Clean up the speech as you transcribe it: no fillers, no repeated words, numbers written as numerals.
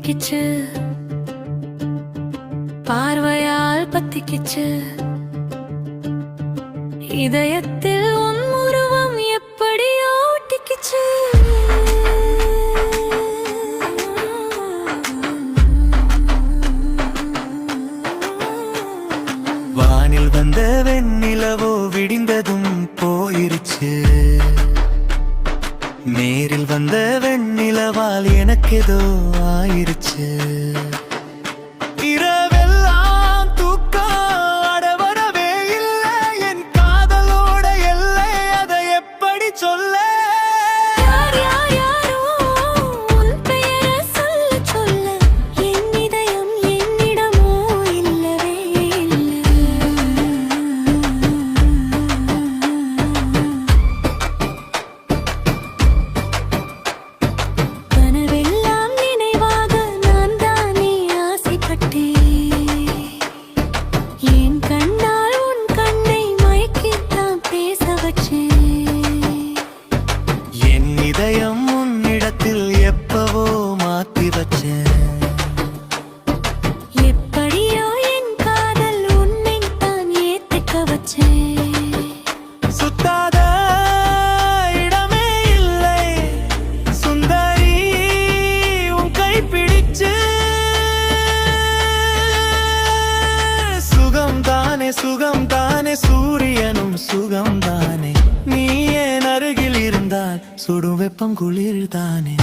ஒட்டிக்கிச்சு, பார்வையால் பத்திக்கிச்சு, இதயத்தில் உன் உருவம் எப்படியோ ஒட்டிக்கிச்சு. வானில் வந்த வெண்ணிலவோ விடிந்ததும் போயிருச்சு, நேரில் வந்த வெண்ணிலவால் எனக்கேதோ ஆயிருச்சு. இரவெல்லாம் தூக்கம் அடவரவே இல்லை, என் காதலோட எல்லை அதை எப்படி சொல்ல? இதயம் உன்னிடத்தில் எப்பவோ மாத்தி வச்சேன். எப்படியோ என் காதல் உன்னை தான் ஏத்துக்க வச்சேன். சுத்தாத இடமே இல்லை சுந்தரி, உன் கை பிடிச்சு. சுகம்தானே சுகம்தானே சூரியனும் சுகம்தானே, நீ என் அருகில் இருந்தால் சுடும் வெப்பம் குளிர்தானே.